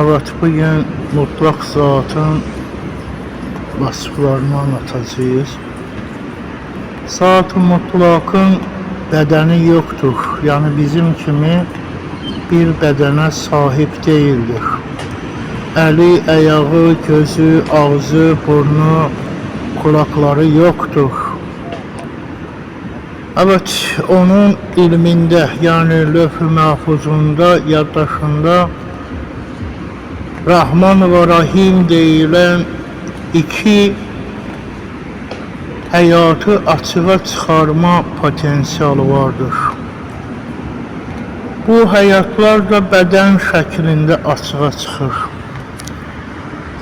Evet, bugün mutlak zatın vasıflarını anlatacağız. Zat-ı mutlakın bedeni yoktur. Yani bizim kimi bir bedene sahip değildir. Eli, ayağı, gözü, ağzı, burnu, kulakları yoktur. Evet, onun ilminde, yani lövh-ü mahfuzunda, yaddaşında Rahman ve Rahim deyilen iki hayatı açığa çıkarma potansiyeli vardır. Bu hayatlar da beden şeklinde açığa çıkır.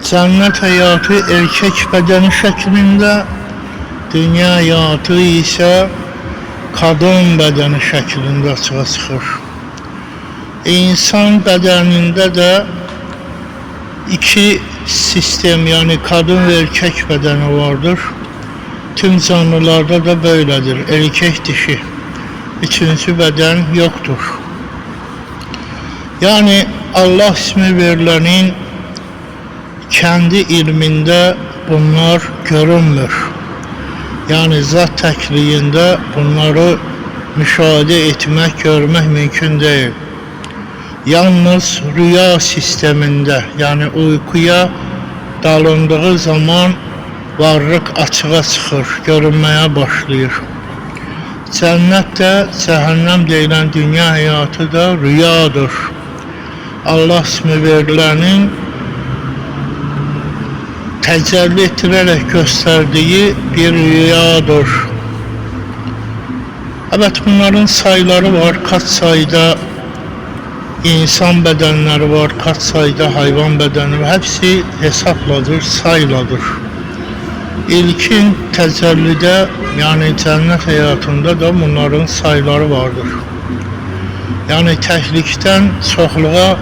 Cennet hayatı erkek bedeni şeklinde, dünya hayatı ise kadın bedeni şeklinde açığa çıkır. İnsan bedeninde de iki sistem, yani kadın ve erkek bedeni vardır. Tüm canlılarda da böyledir. Erkek dişi. Üçüncü beden yoktur. Yani Allah ismi verilenin kendi ilminde bunlar görünmür. Yani zat tekliğinde bunları müşahede etmek, görmek mümkün değil. Yalnız rüya sisteminde, yani uykuya dalındığı zaman varlık açığa çıkır, görünmeye başlayır. Cennet de, cehennem deyilen dünya hayatı da rüyadır. Allah ismi verilenin tecelli ettirerek gösterdiği bir rüyadır. Evet, bunların sayıları var. Kaç sayıda insan bedenleri var, kaç sayıda hayvan bedeni var. Hepsi hesapladır, sayıladır. İlkin tecellide, yani cennet hayatında da bunların sayıları vardır. Yani tehlikten çoxluğa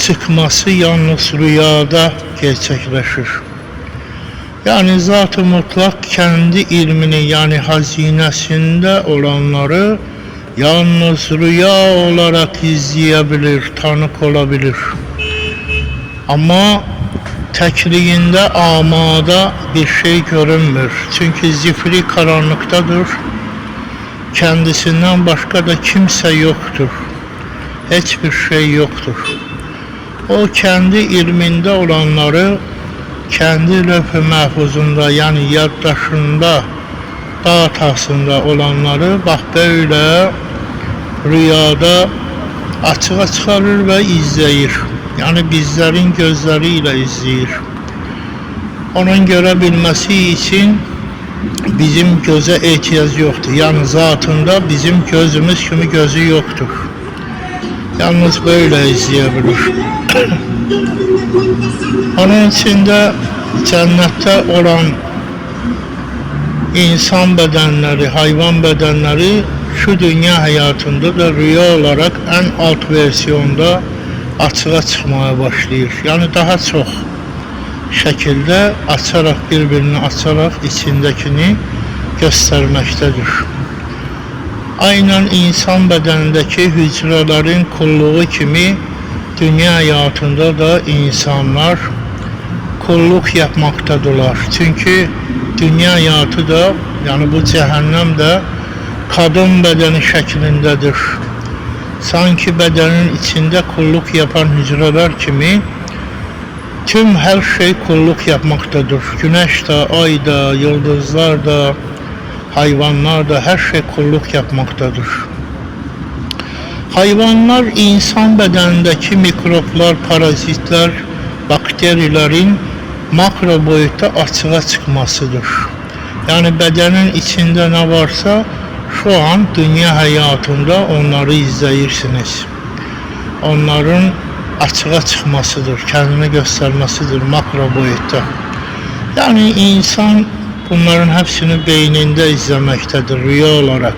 çıkması yalnız rüyada gerçekleşir. Yani Zat-ı Mutlak kendi ilmini, yani hazinesinde olanları yalnız rüya olarak izleyebilir, tanık olabilir. Ama tekliğinde amada bir şey görünmür. Çünkü zifiri karanlıktadır. Kendisinden başka da kimse yoktur. Hiçbir şey yoktur. O kendi ilminde olanları kendi lövh-ü mahfuzunda, yani yaddaşında, datasında olanları bak böyle rüyada açığa çıkarır ve izleyir. Yani bizlerin gözleriyle izleyir. Onun görebilmesi için bizim göze ihtiyaç yoktur. Yani zatında bizim gözümüz kimi gözü yoktur. Yalnız böyle izleyebilir. Onun içinde cennette olan insan bedenleri, hayvan bedenleri şu dünya hayatında da rüya olarak en alt versiyonda açığa çıkmaya başlayır. Yani daha çok şekilde açarak, birbirini açarak içindekini göstermektedir. Aynen insan bedenindeki hücrelerin kulluğu kimi dünya hayatında da insanlar kulluk yapmaktadırlar. Çünkü dünya hayatı da, yani bu cehennem de kadın bedeni şeklindedir. Sanki bedenin içinde kulluk yapan hücreler kimi tüm her şey kulluk yapmaktadır. Güneş de, ay da, yıldızlar da, hayvanlar da, her şey kulluk yapmaktadır. Hayvanlar insan bedenindeki mikroplar, parazitler, bakterilerin makro boyutta açığa çıkmasıdır. Yani bedenin içinde ne varsa şu an dünya hayatında onları izleyirsiniz. Onların açığa çıkmasıdır, kendini göstermesidir makro boyutta. Yani insan bunların hepsini beyninde izlemektedir rüya olarak.